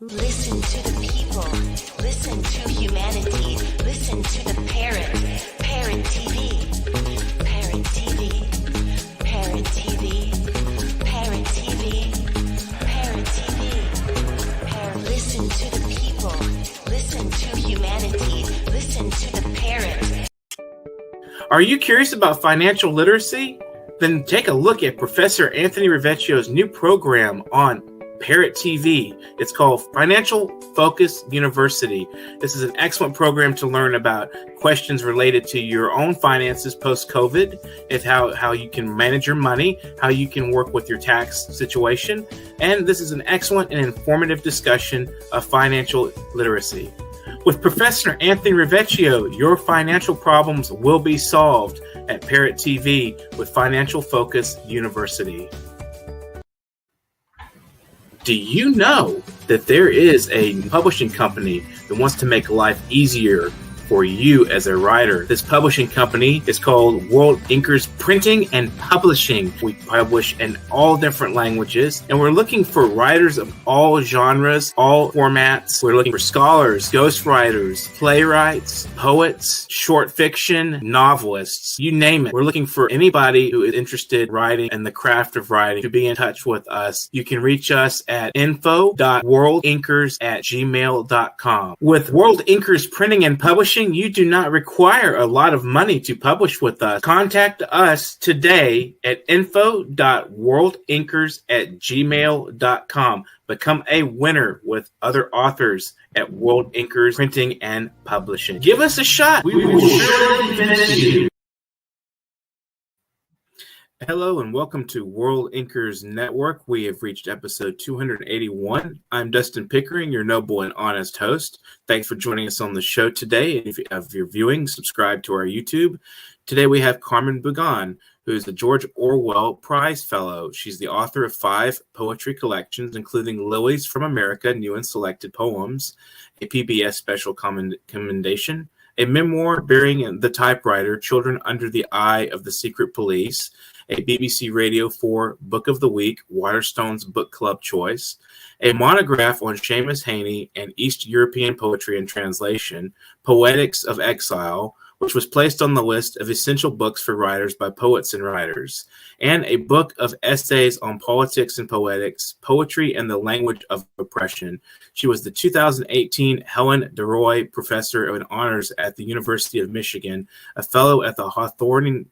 Listen to the people. Listen to humanity. Listen to the parrot. Parrot TV. Parrot TV. Parrot TV. Parrot TV. Parrot TV. Listen to the people. Listen to humanity. Listen to the parrot. Are you curious about financial literacy? Then take a look at Professor Anthony Rivecchio's new program on Parrot TV. It's called Financial Focus University. This is an excellent program to learn about questions related to your own finances post-COVID, and how you can manage your money, how you can work with your tax situation. And this is an excellent and informative discussion of financial literacy. With Professor Anthony Rivecchio, your financial problems will be solved at Parrot TV with Financial Focus University. Do you know that there is a publishing company that wants to make life easier for you as a writer? This publishing company is called World Inkers Printing and Publishing. We publish in all different languages, and we're looking for writers of all genres, all formats. We're looking for scholars, ghostwriters, playwrights, poets, short fiction, novelists, you name it. We're looking for anybody who is interested in writing and the craft of writing to be in touch with us. You can reach us at info.worldinkers@gmail.com. With World Inkers Printing and Publishing, you do not require a lot of money to publish with us. Contact us today at info.worldinkers@gmail.com. Become a winner with other authors at World Inkers Printing and Publishing. Give us a shot. We will surely finish you. Hello and welcome to World Inkers Network. We have reached episode 281. I'm Dustin Pickering, your noble and honest host. Thanks for joining us on the show today. And if you're viewing, subscribe to our YouTube. Today we have CARMEN BUGAN, who is the George Orwell Prize Fellow. She's the author of 5 poetry collections, including Lilies from America, New and Selected Poems, a PBS Special Commendation, a memoir bearing the typewriter Children Under the Eye of the Secret Police, a BBC Radio 4 Book of the Week, Waterstone's Book Club Choice, a monograph on Seamus Heaney and East European poetry and translation, Poetics of Exile, which was placed on the list of essential books for writers by Poets and Writers, and a book of essays on politics and poetics, poetry and the language of oppression. She was the 2018 Helen DeRoy Professor of Honors at the University of Michigan, a fellow at the Hawthornden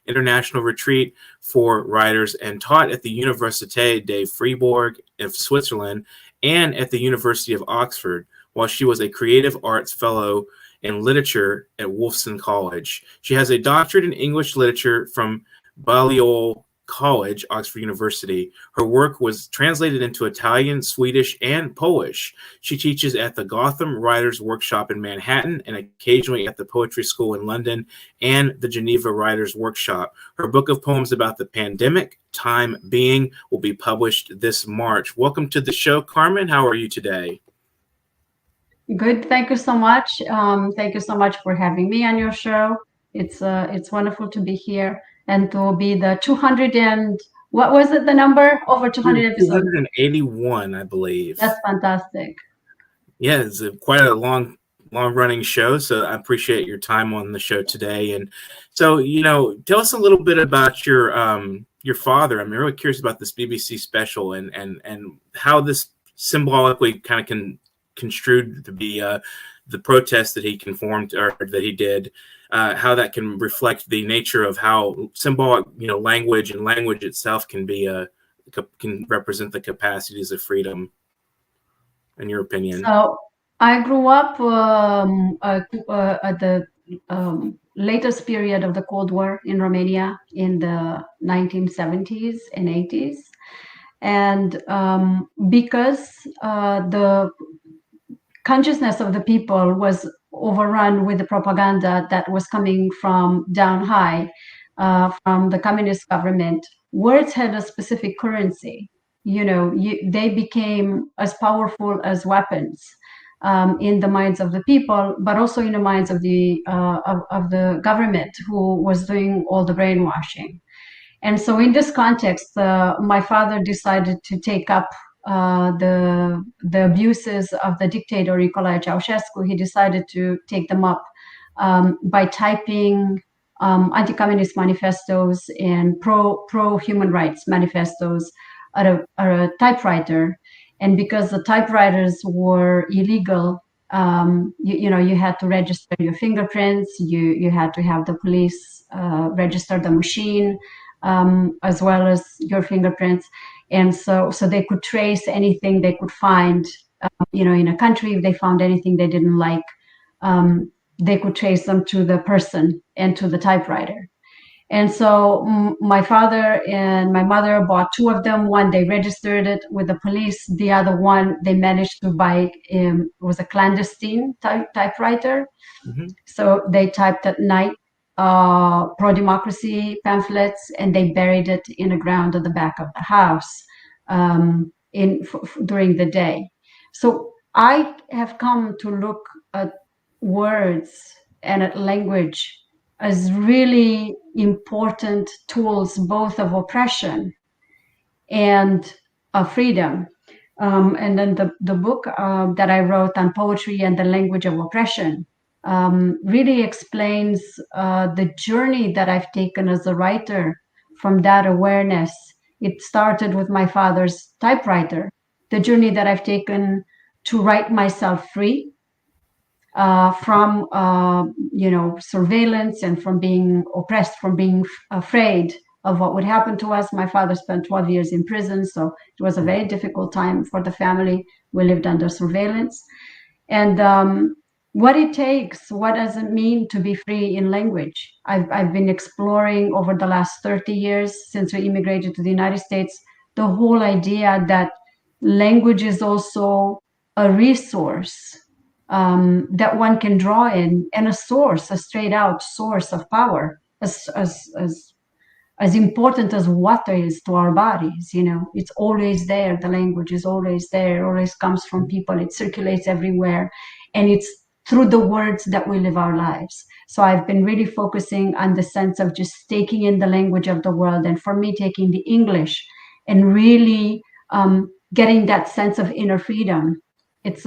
International Retreat for Writers, and taught at the Université de Fribourg of Switzerland and at the University of Oxford, while she was a Creative Arts Fellow in Literature at Wolfson College. She has a doctorate in English literature from Balliol College, Oxford University. Her work was translated into Italian, Swedish, and Polish. She teaches at the Gotham Writers Workshop in Manhattan and occasionally at the Poetry School in London and the Geneva Writers Workshop. Her book of poems about the pandemic, Time Being, will be published this March. Welcome to the show, CARMEN. How are you today? Good. Thank you so much. Thank you so much for having me on your show. It's wonderful to be here and to be the 200 and what was it, the number? Over 200 episodes. 281, I believe. That's fantastic. Yeah, it's quite a long running show. So I appreciate your time on the show today. And so, tell us a little bit about your father. I'm really curious about this BBC special and how this symbolically kind of construed to be the protest that he conformed or that he did, how that can reflect the nature of how symbolic, language and language itself can represent the capacities of freedom, in your opinion. So I grew up at the latest period of the Cold War in Romania in the 1970s and 80s. And because the consciousness of the people was overrun with the propaganda that was coming from down high, from the communist government, words had a specific currency. They became as powerful as weapons in the minds of the people, but also in the minds of the government, who was doing all the brainwashing. And so in this context, my father decided to take up the abuses of the dictator Nicolae Ceausescu, he decided to take them up by typing anti-communist manifestos and pro human rights manifestos at a typewriter. And because the typewriters were illegal, you had to register your fingerprints. You had to have the police register the machine, as well as your fingerprints. And so they could trace anything they could find, in a country. If they found anything they didn't like, they could trace them to the person and to the typewriter. And so my father and my mother bought two of them. One, they registered it with the police. The other one, they managed to buy, it was a clandestine typewriter. Mm-hmm. So they typed at night pro-democracy pamphlets, and they buried it in the ground at the back of the house during the day. So I have come to look at words and at language as really important tools, both of oppression and of freedom. And then the book that I wrote on poetry and the language of oppression really explains the journey that I've taken as a writer from that awareness. It started with my father's typewriter, the journey that I've taken to write myself free from surveillance and from being oppressed, from being afraid of what would happen to us. My father spent 12 years in prison, so it was a very difficult time for the family. We lived under surveillance. And what it takes, what does it mean to be free in language? I've been exploring over the last 30 years since we immigrated to the United States, the whole idea that language is also a resource that one can draw in, and a source, a straight out source of power, as important as water is to our bodies. It's always there. The language is always there. It always comes from people. It circulates everywhere, and it's through the words that we live our lives. So I've been really focusing on the sense of just taking in the language of the world, and for me, taking the English and really getting that sense of inner freedom. It's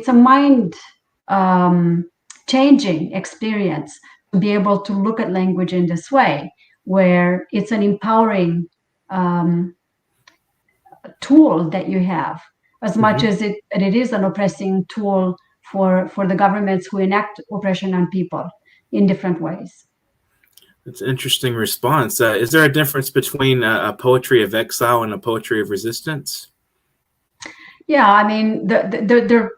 a mind changing experience to be able to look at language in this way, where it's an empowering tool that you have, as much as it is an oppressing tool for the governments who enact oppression on people in different ways. That's an interesting response. Is there a difference between a poetry of exile and a poetry of resistance? Yeah, I mean, they're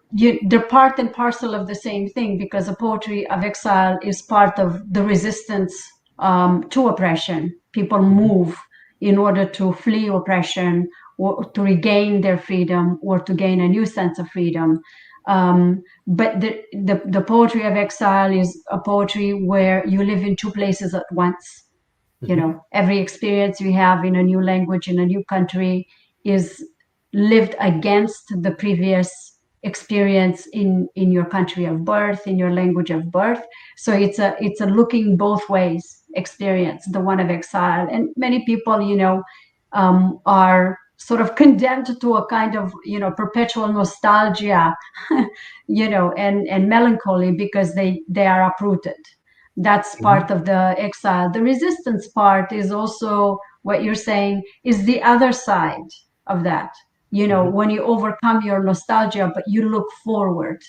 part and parcel of the same thing, because a poetry of exile is part of the resistance to oppression. People move in order to flee oppression, or to regain their freedom, or to gain a new sense of freedom. But the poetry of exile is a poetry where you live in two places at once. Every experience you have in a new language, in a new country, is lived against the previous experience in your country of birth, in your language of birth. So it's a looking both ways experience, the one of exile. And many people, are sort of condemned to a kind of, perpetual nostalgia, and melancholy, because they are uprooted. That's part of the exile. The resistance part is also what you're saying is the other side of that. When you overcome your nostalgia, but you look forward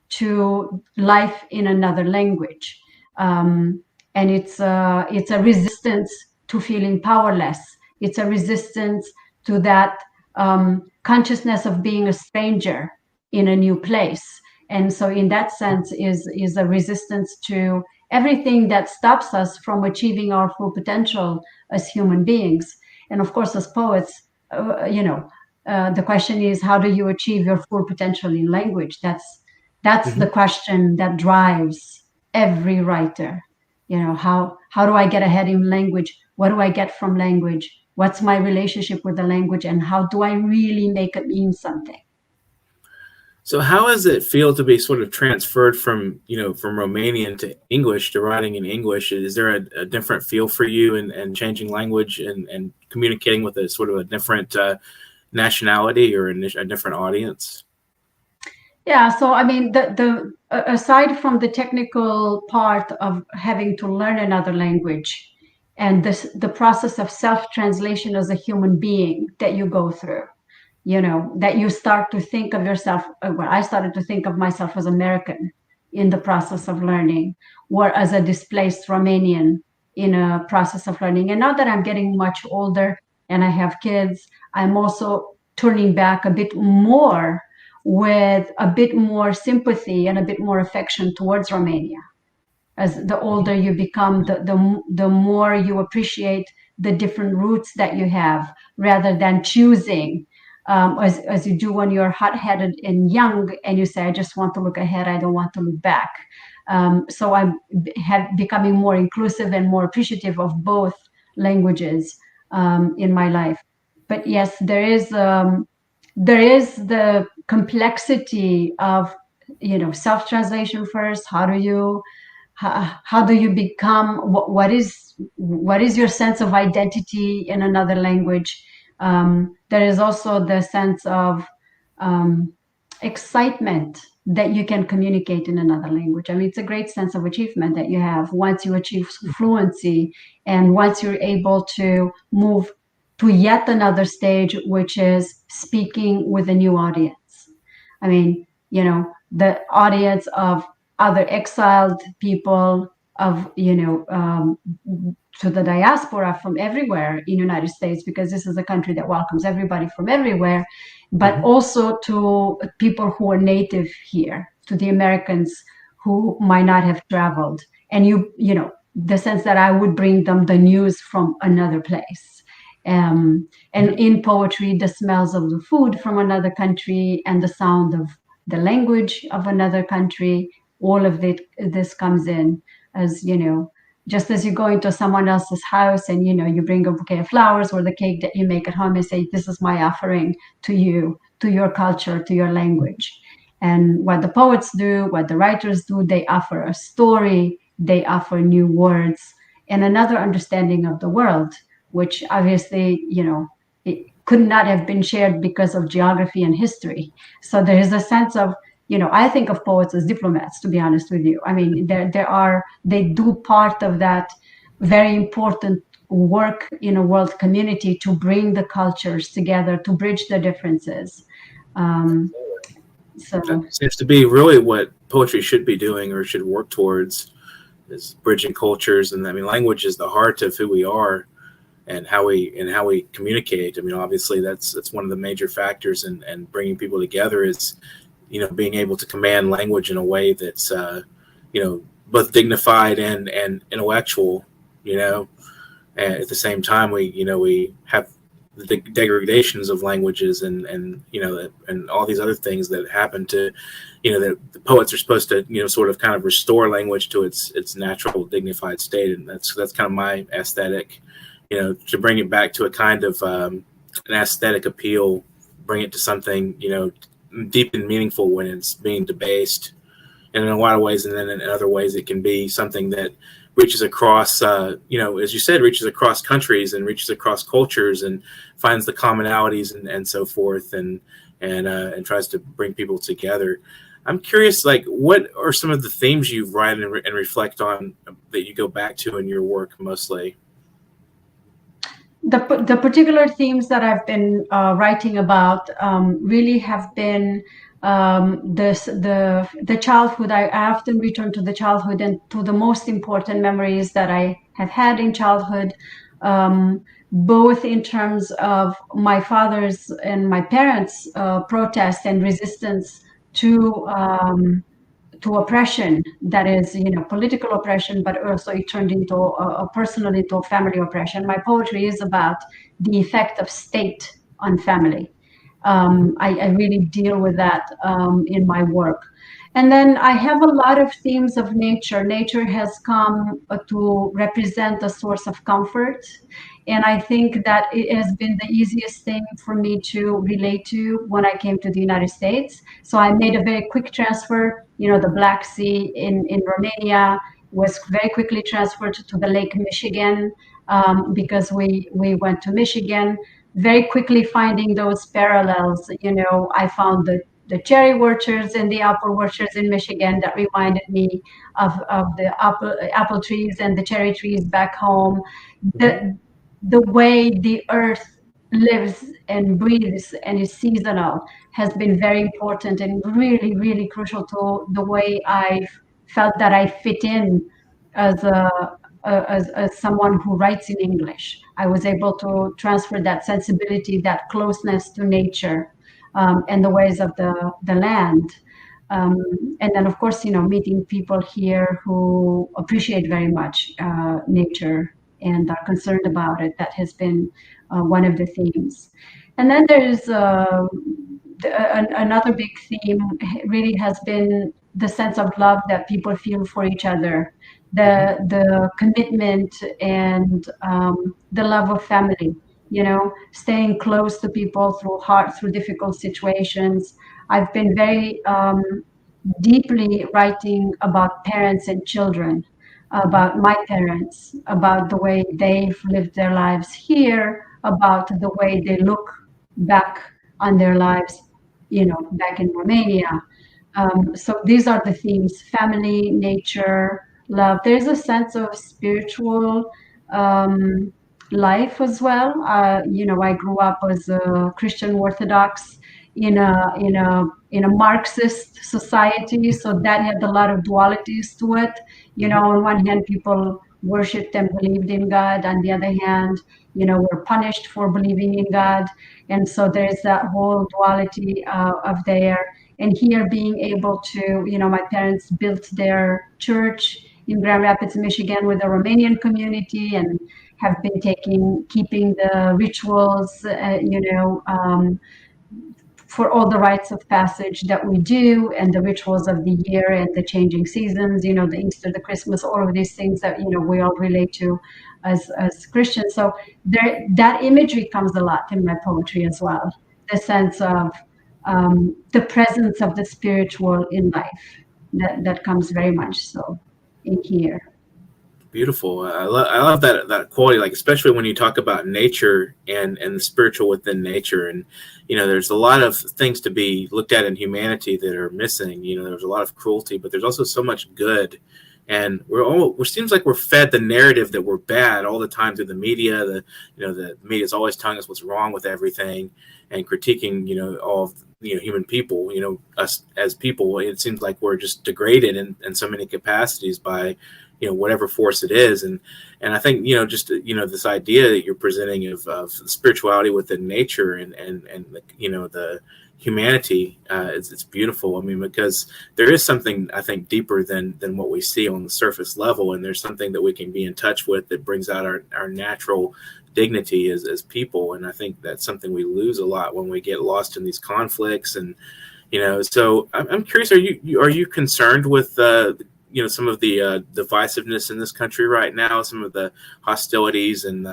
to life in another language. And it's a resistance to feeling powerless. It's a resistance to that consciousness of being a stranger in a new place. And so in that sense is a resistance to everything that stops us from achieving our full potential as human beings. And of course, as poets, the question is, how do you achieve your full potential in language? That's the question that drives every writer. How do I get ahead in language? What do I get from language? What's my relationship with the language, and how do I really make it mean something? So how does it feel to be sort of transferred from Romanian to English, to writing in English? Is there a different feel for you and changing language and communicating with a sort of a different nationality or a different audience? Yeah, so I mean, the aside from the technical part of having to learn another language and the process of self-translation as a human being that you go through, that you start to think of yourself. Well, I started to think of myself as American in the process of learning, or as a displaced Romanian in a process of learning. And now that I'm getting much older and I have kids, I'm also turning back a bit more with a bit more sympathy and a bit more affection towards Romania. As the older you become, the more you appreciate the different roots that you have, rather than choosing, as you do when you're hot-headed and young and you say, I just want to look ahead, I don't want to look back. So I'm becoming more inclusive and more appreciative of both languages in my life. But yes, there is the complexity of self-translation first. How do you become, what is your sense of identity in another language? There is also the sense of excitement that you can communicate in another language. I mean, it's a great sense of achievement that you have once you achieve fluency, and once you're able to move to yet another stage, which is speaking with a new audience. I mean, the audience of other exiled people, of to the diaspora from everywhere in the United States, because this is a country that welcomes everybody from everywhere, but also to people who are native here, to the Americans who might not have traveled. And the sense that I would bring them the news from another place. And in poetry, the smells of the food from another country and the sound of the language of another country, all of this comes in, as just as you go into someone else's house and you bring a bouquet of flowers or the cake that you make at home and say, this is my offering to you, to your culture, to your language. And what the poets do, what the writers do, they offer a story, they offer new words and another understanding of the world, which obviously it could not have been shared because of geography and history. So there is a sense of, I think of poets as diplomats, to be honest with you. I mean, they do part of that very important work in a world community to bring the cultures together, to bridge the differences. So that seems to be really what poetry should be doing, or should work towards, is bridging cultures. And I mean, language is the heart of who we are and how we communicate. I mean, obviously that's one of the major factors in bringing people together, is being able to command language in a way that's both dignified and intellectual. And at the same time, we have the degradations of languages and all these other things that happen to that the poets are supposed to sort of kind of restore language to its natural dignified state. And that's kind of my aesthetic, to bring it back to a kind of an aesthetic appeal, bring it to something deep and meaningful when it's being debased. And in a lot of ways, and then in other ways, it can be something that reaches across, as you said, reaches across countries and reaches across cultures and finds the commonalities and so forth, and tries to bring people together. I'm curious, like, what are some of the themes you write and reflect on that you go back to in your work mostly? The particular themes that I've been writing about really have been the childhood. I often return to the childhood and to the most important memories that I have had in childhood, both in terms of my father's and my parents' protest and resistance to oppression, that is, political oppression, but also it turned into a personal, into a family oppression. My poetry is about the effect of state on family. I really deal with that in my work. And then I have a lot of themes of nature. Nature has come to represent a source of comfort. And I think that it has been the easiest thing for me to relate to when I came to the United States. So I made a very quick transfer. The Black Sea in Romania was very quickly transferred to the Lake Michigan, because we went to Michigan. very quickly finding those parallels. I found the cherry orchards and the apple orchards in Michigan that reminded me of the apple trees and the cherry trees back home. The way the earth lives and breathes and is seasonal has been very important and really, really crucial to the way I've felt that I fit in as as someone who writes in English. I was able to transfer that sensibility, that closeness to nature, and the ways of the land. Um, and then, of course, meeting people here who appreciate very much nature and are concerned about it. That has been one of the themes. And then there's another big theme really has been the sense of love that people feel for each other, the commitment and the love of family. Staying close to people through difficult situations. I've been very deeply writing about parents and children, about my parents, about the way they've lived their lives here, about the way they look back on their lives, back in Romania. So these are the themes: family, nature, love. There's a sense of spiritual life as well. I grew up as a Christian Orthodox in a Marxist society, so that had a lot of dualities to it. On one hand, people worshipped and believed in God. On the other hand, were punished for believing in God. And so there's that whole duality of there. And here, being able to, my parents built their church in Grand Rapids, Michigan, with a Romanian community, and have been keeping the rituals, for all the rites of passage that we do, and the rituals of the year and the changing seasons, the Easter, the Christmas, all of these things that, we all relate to as Christians. So that imagery comes a lot in my poetry as well. The sense of the presence of the spiritual in life that comes very much so in here. Beautiful. I love that quality, like especially when you talk about nature and the spiritual within nature. And there's a lot of things to be looked at in humanity that are missing. There's a lot of cruelty, but there's also so much good. And it seems like we're fed the narrative that we're bad all the time through the media. The media is always telling us what's wrong with everything and critiquing all of human people. Us as people, it seems like we're just degraded in so many capacities by whatever force it is. And I think just this idea that you're presenting of spirituality within nature and the humanity, it's beautiful. I mean, because there is something, I think, deeper than what we see on the surface level, and there's something that we can be in touch with that brings out our natural dignity as people. And I think that's something we lose a lot when we get lost in these conflicts. And so I'm curious, are you concerned with some of the divisiveness in this country right now, some of the hostilities, and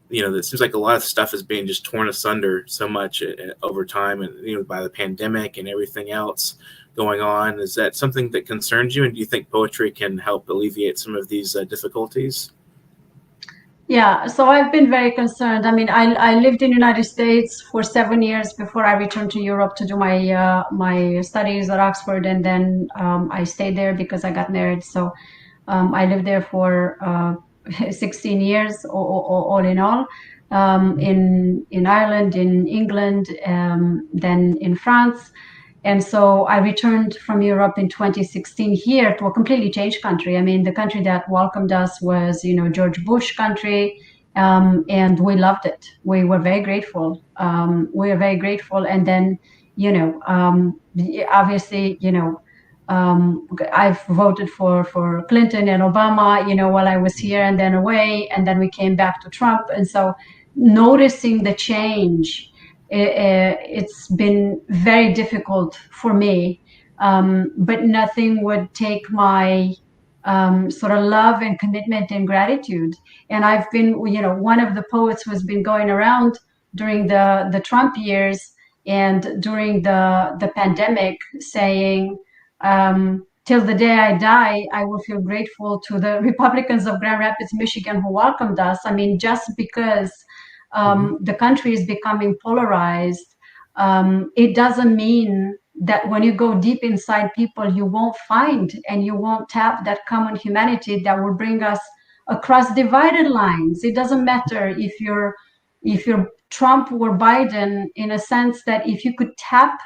it seems like a lot of stuff is being just torn asunder so much over time, and by the pandemic and everything else going on. Is that something that concerns you, and do you think poetry can help alleviate some of these difficulties? Yeah, so I've been very concerned. I mean, I lived in the United States for 7 years before I returned to Europe to do my studies at Oxford, and then I stayed there because I got married. So I lived there for 16 years, all in all, in Ireland, in England, then in France. And so I returned from Europe in 2016 here to a completely changed country. I mean, the country that welcomed us was, George Bush country, and we loved it. We were very grateful. And then, obviously, I've voted for Clinton and Obama, while I was here and then away, and then we came back to Trump. And so noticing the change, it's been very difficult for me, but nothing would take my sort of love and commitment and gratitude. And I've been, one of the poets who has been going around during the Trump years and during the pandemic saying, till the day I die, I will feel grateful to the Republicans of Grand Rapids, Michigan, who welcomed us. I mean, just because the country is becoming polarized, it doesn't mean that when you go deep inside people, you won't find and you won't tap that common humanity that will bring us across divided lines. It doesn't matter if you're Trump or Biden, in a sense that if you could tap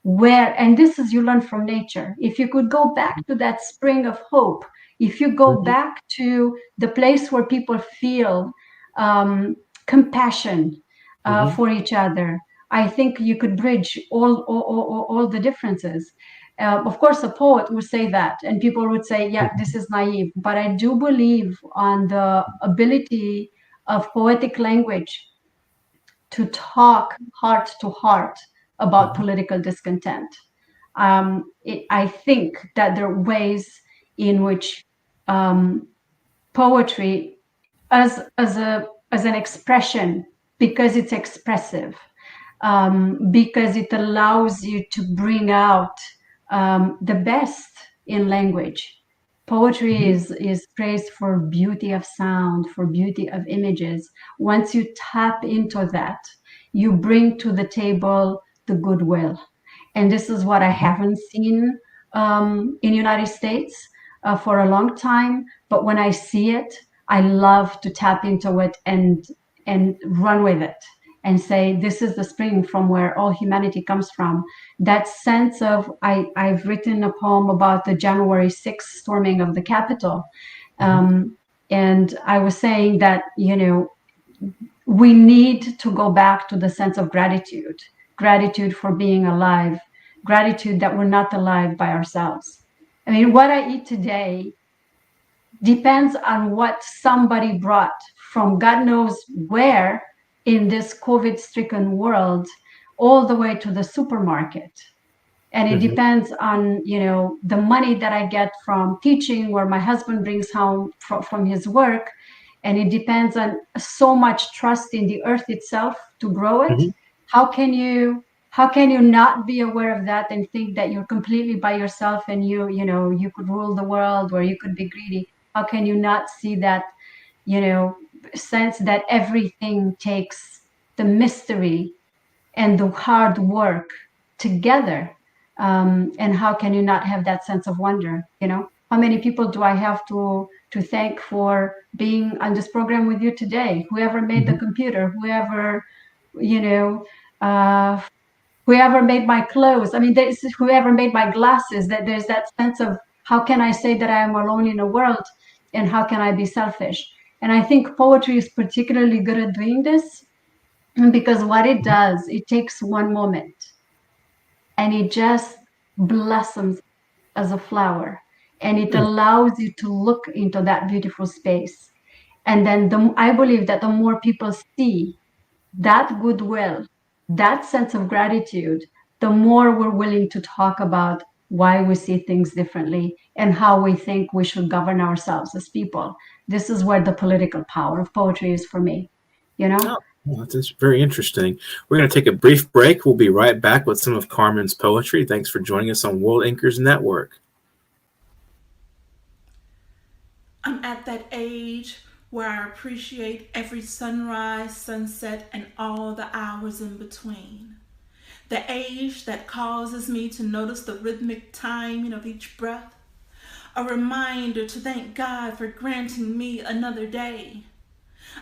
where, and this is you learn from nature, if you could go back to that spring of hope, if you go back to the place where people feel compassion for each other, I think you could bridge all the differences. Of course, a poet would say that, and people would say, yeah, this is naive. But I do believe on the ability of poetic language to talk heart to heart about political discontent. I think that there are ways in which poetry, as an expression, because it's expressive, because it allows you to bring out the best in language. Poetry is praised for beauty of sound, for beauty of images. Once you tap into that, you bring to the table the goodwill. And this is what I haven't seen in United States for a long time. But when I see it, I love to tap into it and run with it and say, this is the spring from where all humanity comes from. That sense of, I've written a poem about the January 6th storming of the Capitol. And I was saying that, we need to go back to the sense of gratitude for being alive, gratitude that we're not alive by ourselves. I mean, what I eat today depends on what somebody brought from God knows where in this COVID-stricken world, all the way to the supermarket. And it depends on, the money that I get from teaching, where my husband brings home from his work. And it depends on so much trust in the earth itself to grow it. How can you not be aware of that and think that you're completely by yourself and you could rule the world, or you could be greedy? How can you not see that, sense that everything takes the mystery and the hard work together? And how can you not have that sense of wonder? How many people do I have to thank for being on this program with you today? Whoever made the computer, whoever made my clothes. I mean, whoever made my glasses. That there's that sense of, how can I say that I am alone in the world, and how can I be selfish? And I think poetry is particularly good at doing this, because what it does, it takes one moment and it just blossoms as a flower, and it allows you to look into that beautiful space. And then I believe that the more people see that goodwill, that sense of gratitude, the more we're willing to talk about why we see things differently and how we think we should govern ourselves as people. This is where the political power of poetry is for me, Oh, well, that's very interesting. We're going to take a brief break. We'll be right back with some of Carmen's poetry. Thanks for joining us on World Inkers Network. I'm at that age where I appreciate every sunrise, sunset, and all the hours in between. The age that causes me to notice the rhythmic timing of each breath. A reminder to thank God for granting me another day.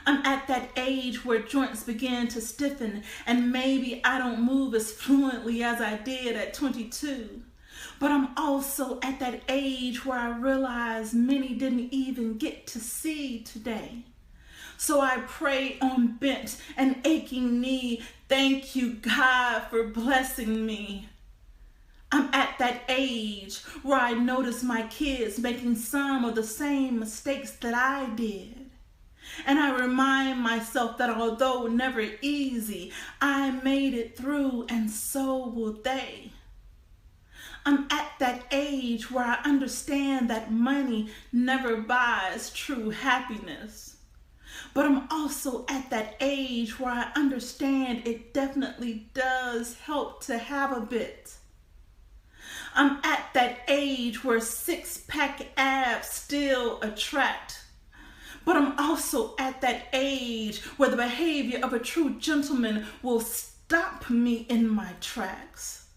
I'm at that age where joints begin to stiffen, and maybe I don't move as fluently as I did at 22. But I'm also at that age where I realize many didn't even get to see today. So I pray on bent and aching knee, thank you, God, for blessing me. I'm at that age where I notice my kids making some of the same mistakes that I did. And I remind myself that although never easy, I made it through, and so will they. I'm at that age where I understand that money never buys true happiness. But I'm also at that age where I understand it definitely does help to have a bit. I'm at that age where six-pack abs still attract. But I'm also at that age where the behavior of a true gentleman will stop me in my tracks.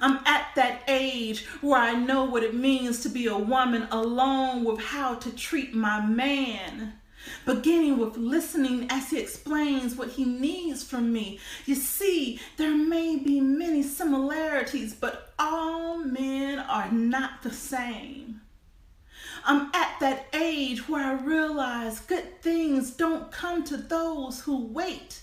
I'm at that age where I know what it means to be a woman, along with how to treat my man. Beginning with listening as he explains what he needs from me. You see, there may be many similarities, but all men are not the same. I'm at that age where I realize good things don't come to those who wait.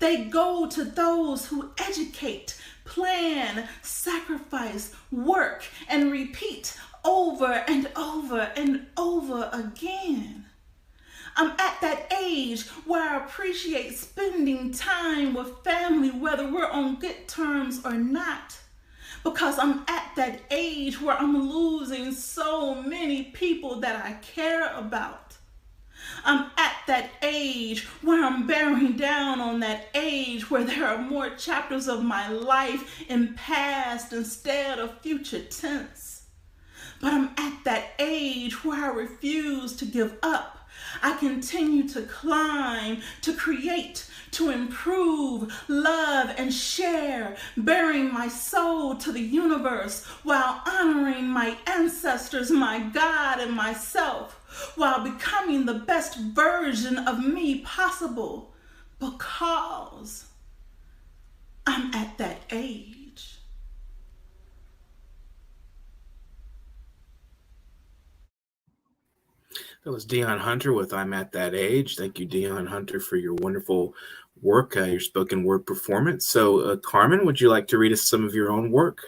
They go to those who educate, plan, sacrifice, work, and repeat over and over and over again. I'm at that age where I appreciate spending time with family, whether we're on good terms or not. Because I'm at that age where I'm losing so many people that I care about. I'm at that age where I'm bearing down on that age where there are more chapters of my life in past instead of future tense. But I'm at that age where I refuse to give up. I continue to climb, to create, to improve, love, and share, bearing my soul to the universe while honoring my ancestors, my God, and myself, while becoming the best version of me possible, because I'm at that age. That was Dion Hunter with I'm at That Age. Thank you, Dion Hunter, for your wonderful work, your spoken word performance. So, Carmen, would you like to read us some of your own work?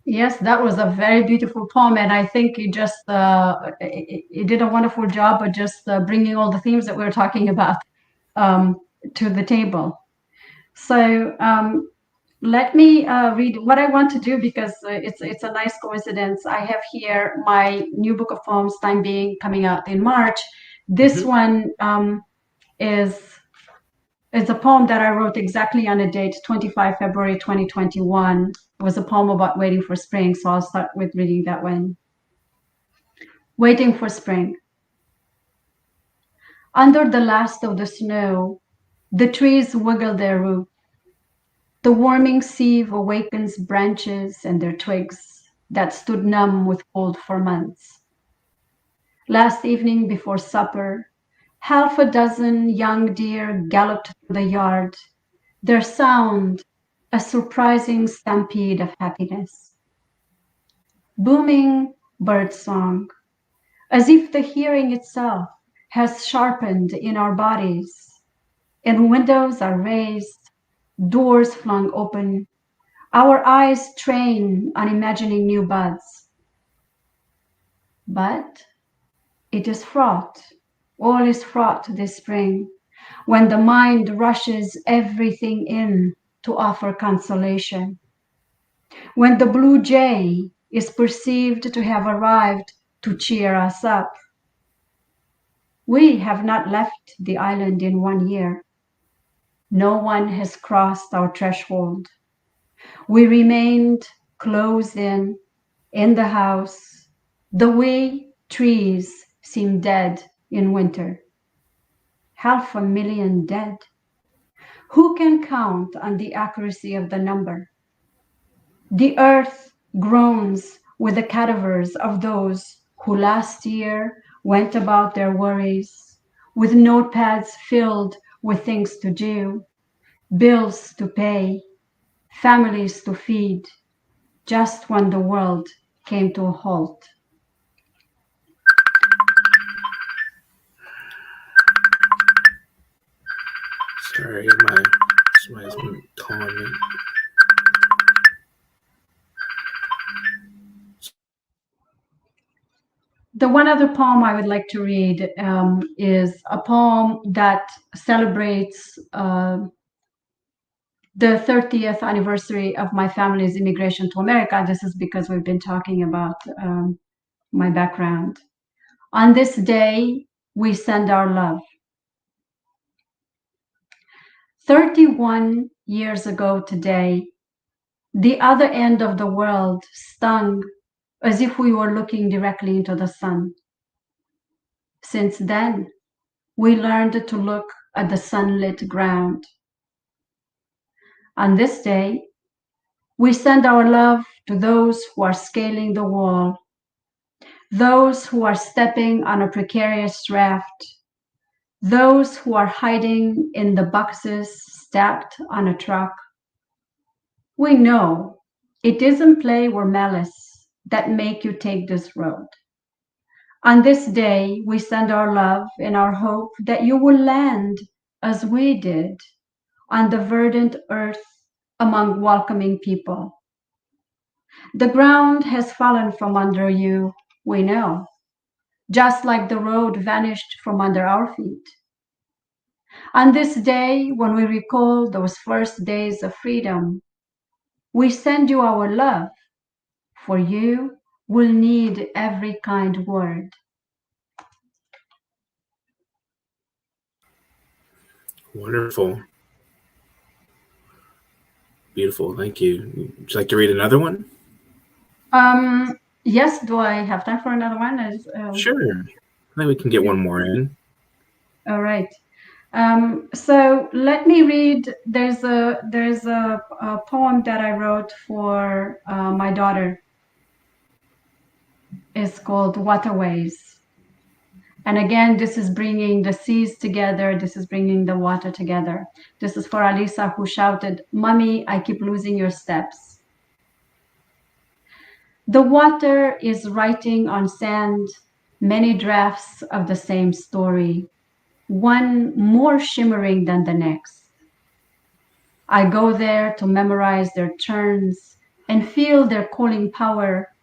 Yes, that was a very beautiful poem, and I think you just you did a wonderful job of just bringing all the themes that we were talking about to the table. So let me read what I want to do, because it's a nice coincidence. I have here my new book of poems, Time Being, coming out in March. This one is a poem that I wrote exactly on a date, 25 February 2021. It was a poem about waiting for spring, so I'll start with reading that one. Waiting for spring. Under the last of the snow, the trees wiggle their roots. The warming sieve awakens branches and their twigs that stood numb with cold for months. Last evening before supper, half a dozen young deer galloped through the yard, their sound a surprising stampede of happiness. Booming birdsong, as if the hearing itself has sharpened in our bodies, and windows are raised, doors flung open, our eyes train on imagining new buds. But it is fraught, all is fraught this spring, when the mind rushes everything in to offer consolation. When the blue jay is perceived to have arrived to cheer us up. We have not left the island in 1 year. No one has crossed our threshold. We remained closed in the house, the way trees seem dead in winter. 500,000 dead. Who can count on the accuracy of the number? The earth groans with the cadavers of those who last year went about their worries, with notepads filled with things to do, bills to pay, families to feed, just when the world came to a halt. Sorry, somebody's been calling me. The one other poem I would like to read is a poem that celebrates the 30th anniversary of my family's immigration to America. This is because we've been talking about my background. On this day, we send our love. 31 years ago today, the other end of the world stung as if we were looking directly into the sun. Since then, we learned to look at the sunlit ground. On this day, we send our love to those who are scaling the wall, those who are stepping on a precarious raft, those who are hiding in the boxes stacked on a truck. We know it isn't play or malice that make you take this road. On this day, we send our love and our hope that you will land as we did on the verdant earth among welcoming people. The ground has fallen from under you, we know, just like the road vanished from under our feet. On this day, when we recall those first days of freedom, we send you our love, for you will need every kind word. Wonderful. Beautiful. Thank you. Would you like to read another one? Yes, do I have time for another one? Sure. I think we can get one more in. All right. So let me read. There's a poem that I wrote for my daughter. It's called Waterways. And again, this is bringing the seas together. This is bringing the water together. This is for Alisa, who shouted, "Mommy, I keep losing your steps." The water is writing on sand many drafts of the same story, one more shimmering than the next. I go there to memorize their turns and feel their calling power,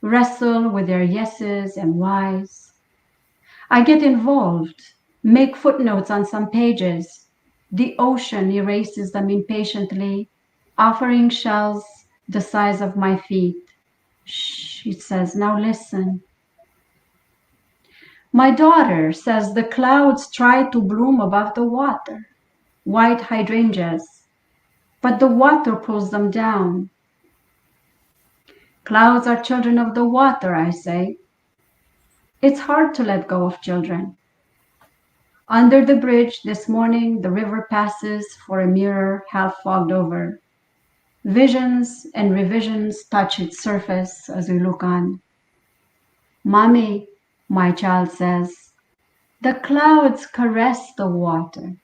wrestle with their yeses and whys. I get involved, make footnotes on some pages. The ocean erases them impatiently, offering shells the size of my feet. Shh, it says, now listen. My daughter says the clouds try to bloom above the water, white hydrangeas, but the water pulls them down. Clouds are children of the water, I say. It's hard to let go of children. Under the bridge this morning, the river passes for a mirror half fogged over. Visions and revisions touch its surface as we look on. Mommy, my child says, the clouds caress the water.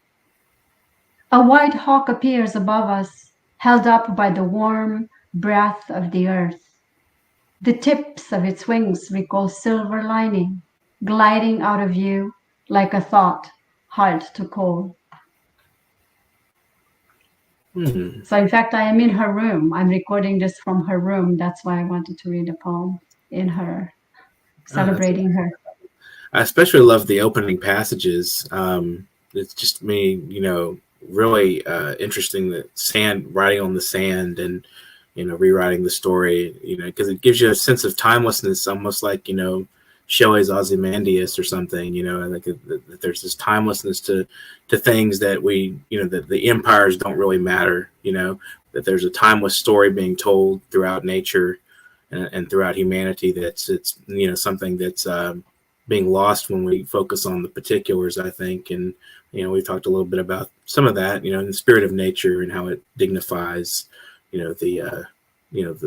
A white hawk appears above us, held up by the warm breath of the earth. The tips of its wings recall silver lining, gliding out of view like a thought hard to call. So in fact, I am in her room. I'm recording this from her room. That's why I wanted to read a poem in her, celebrating her. I especially love the opening passages. It's just me, really interesting, that sand, writing on the sand and, rewriting the story, because it gives you a sense of timelessness, almost like, Shelley's Ozymandias or something, like that there's this timelessness to things that we, that the empires don't really matter, that there's a timeless story being told throughout nature and throughout humanity. It's something that's being lost when we focus on the particulars, I think. And, we've talked a little bit about some of that, in the spirit of nature and how it dignifies,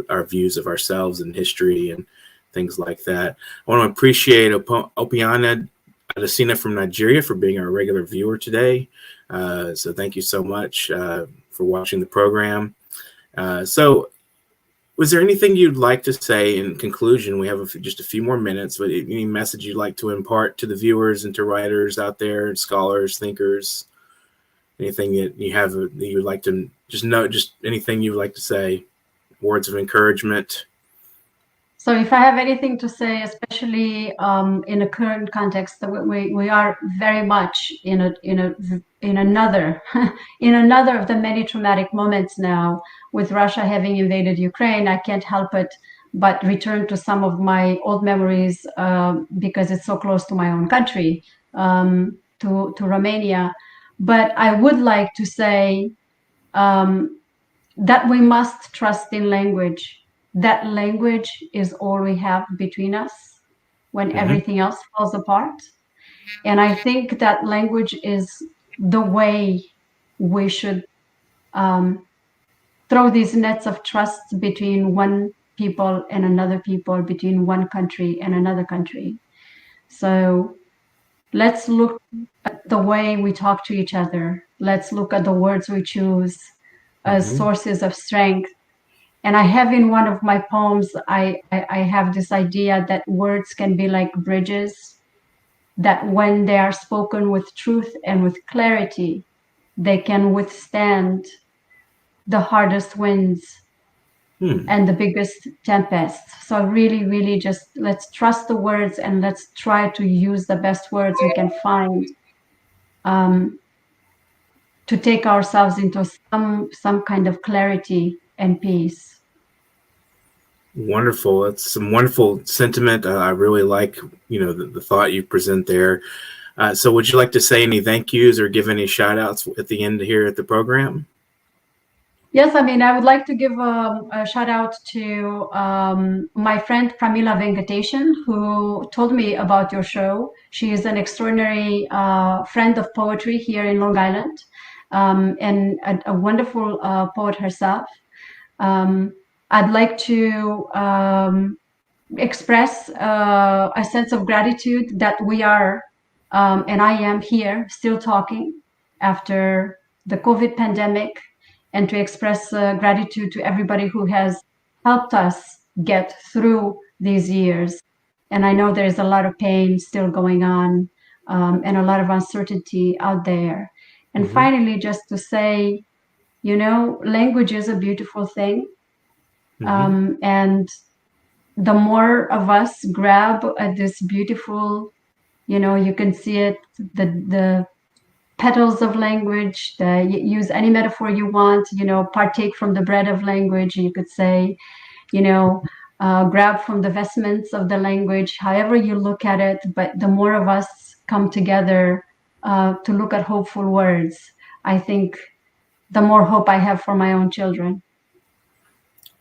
our views of ourselves and history and things like that. I want to appreciate Opiana Adesina from Nigeria for being our regular viewer today. So thank you so much for watching the program. So was there anything you'd like to say in conclusion? We have just a few more minutes, but any message you'd like to impart to the viewers and to writers out there, scholars, thinkers, anything that you have that you'd like to just anything you'd like to say, words of encouragement? So if I have anything to say, especially in a current context, that we are very much in another of the many traumatic moments now, with Russia having invaded Ukraine. I can't help it but return to some of my old memories because it's so close to my own country, to Romania. But I would like to say that we must trust in language. That language is all we have between us when everything else falls apart. And I think that language is the way we should throw these nets of trust between one people and another people, between one country and another country. So let's look at the way we talk to each other. Let's look at the words we choose as sources of strength. And I have in one of my poems, I have this idea that words can be like bridges, that when they are spoken with truth and with clarity, they can withstand the hardest winds and the biggest tempests. So really, really just let's trust the words and let's try to use the best words we can find to take ourselves into some kind of clarity and peace. Wonderful. That's some wonderful sentiment. I really like, the thought you present there. So would you like to say any thank yous or give any shout outs at the end here at the program? Yes, I mean, I would like to give a shout out to my friend Pramila Venkatesan, who told me about your show. She is an extraordinary friend of poetry here in Long Island, and a wonderful poet herself. I'd like to express a sense of gratitude that we are, and I am here still talking after the COVID pandemic, and to express gratitude to everybody who has helped us get through these years. And I know there's a lot of pain still going on, and a lot of uncertainty out there. And finally, just to say, language is a beautiful thing. And the more of us grab at this beautiful, you can see it, the petals of language, use any metaphor you want, partake from the bread of language, you could say, grab from the vestments of the language, however you look at it. But the more of us come together to look at hopeful words, I think the more hope I have for my own children.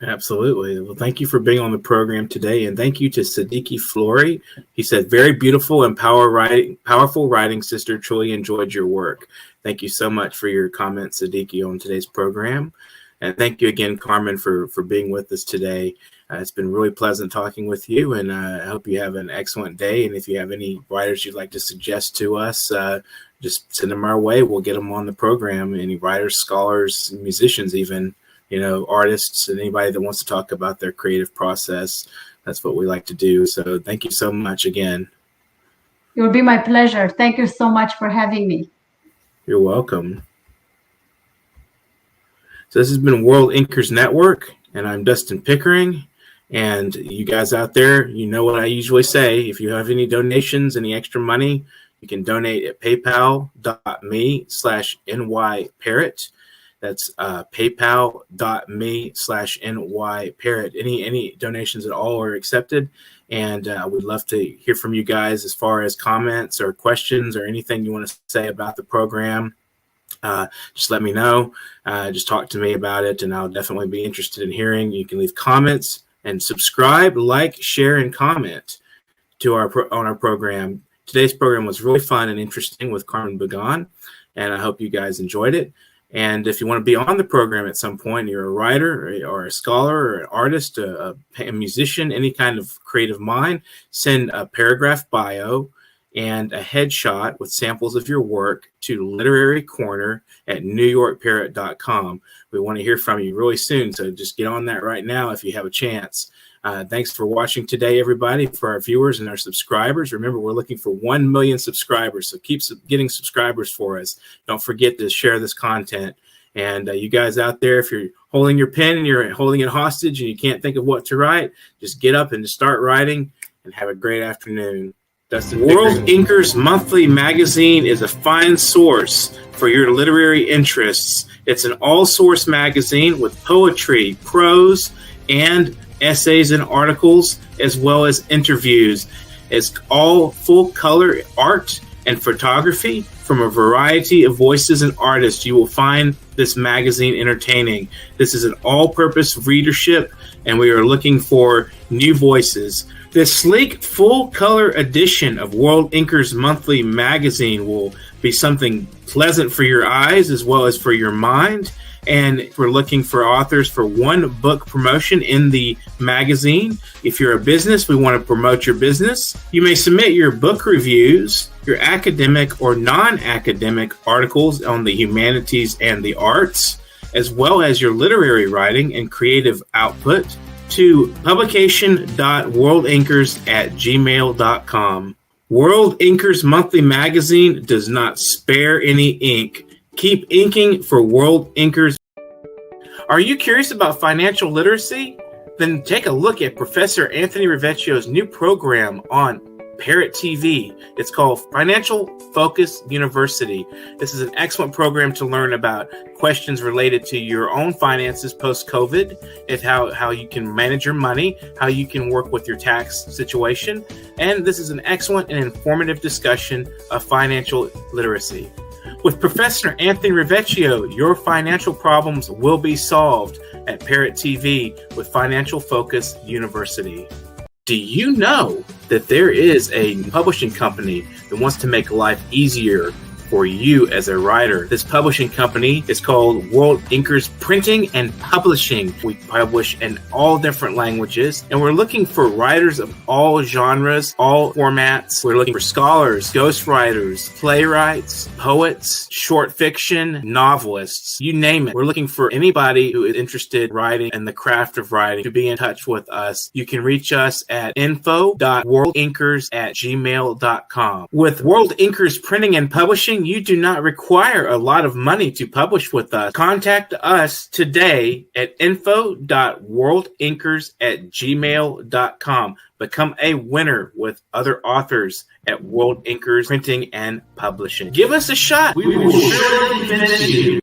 Absolutely. Well, thank you for being on the program today. And thank you to Siddiqui Flory. He said, very beautiful and powerful writing, sister. Truly enjoyed your work. Thank you so much for your comments, Siddiqui, on today's program. And thank you again, Carmen, for being with us today. It's been really pleasant talking with you, and I hope you have an excellent day. And if you have any writers you'd like to suggest to us, just send them our way. We'll get them on the program. Any writers, scholars, musicians even, artists, and anybody that wants to talk about their creative process. That's what we like to do. So thank you so much again. It will be my pleasure. Thank you so much for having me. You're welcome. So this has been World Inkers Network, and I'm Dustin Pickering. And you guys out there, you know what I usually say. If you have any donations, any extra money, you can donate at paypal.me/nyparrot. That's paypal.me/nyparrot. Any donations at all are accepted. And we'd love to hear from you guys as far as comments or questions or anything you want to say about the program. Just let me know. Just talk to me about it, and I'll definitely be interested in hearing. You can leave comments and subscribe, like, share, and comment to on our program. Today's program was really fun and interesting with Carmen BUGAN, and I hope you guys enjoyed it. And if you want to be on the program at some point, you're a writer or a scholar or an artist, a musician, any kind of creative mind, send a paragraph bio and a headshot with samples of your work to literarycorner@newyorkparrot.com. We want to hear from you really soon, so just get on that right now if you have a chance. Thanks for watching today, everybody. For our viewers and our subscribers, remember, we're looking for 1 million subscribers, so keep getting subscribers for us. Don't forget to share this content. And you guys out there, if you're holding your pen and you're holding it hostage and you can't think of what to write, just get up and just start writing, and have a great afternoon. Dustin World Inkers Monthly Magazine is a fine source for your literary interests. It's an all-source magazine with poetry, prose, and essays and articles, as well as interviews. It's all full-color art and photography from a variety of voices and artists. You will find this magazine entertaining. This is an all-purpose readership, and we are looking for new voices. This sleek, full-color edition of World Inkers Monthly magazine will be something pleasant for your eyes as well as for your mind. And we're looking for authors for one book promotion in the magazine. If you're a business, we want to promote your business. You may submit your book reviews, your academic or non-academic articles on the humanities and the arts, as well as your literary writing and creative output to publication.worldinkers@gmail.com. World Inkers Monthly magazine does not spare any ink. Keep inking for World Inkers. Are you curious about financial literacy? Then take a look at Professor Anthony Rivecchio's new program on Parrot TV. It's called Financial Focus University. This is an excellent program to learn about questions related to your own finances post-COVID, and how you can manage your money, how you can work with your tax situation. And this is an excellent and informative discussion of financial literacy. With Professor Anthony Rivecchio, your financial problems will be solved at Parrot TV with Financial Focus University. Do you know that there is a publishing company that wants to make life easier for you as a writer? This publishing company is called World Inkers Printing and Publishing. We publish in all different languages, and we're looking for writers of all genres, all formats. We're looking for scholars, ghostwriters, playwrights, poets, short fiction, novelists, you name it. We're looking for anybody who is interested in writing and the craft of writing to be in touch with us. You can reach us at info.worldinkers@gmail.com. With World Inkers Printing and Publishing, you do not require a lot of money to publish with us. Contact us today at info.worldinkers@gmail.com. Become a winner with other authors at World Inkers Printing and Publishing. Give us a shot. We will surely finish you.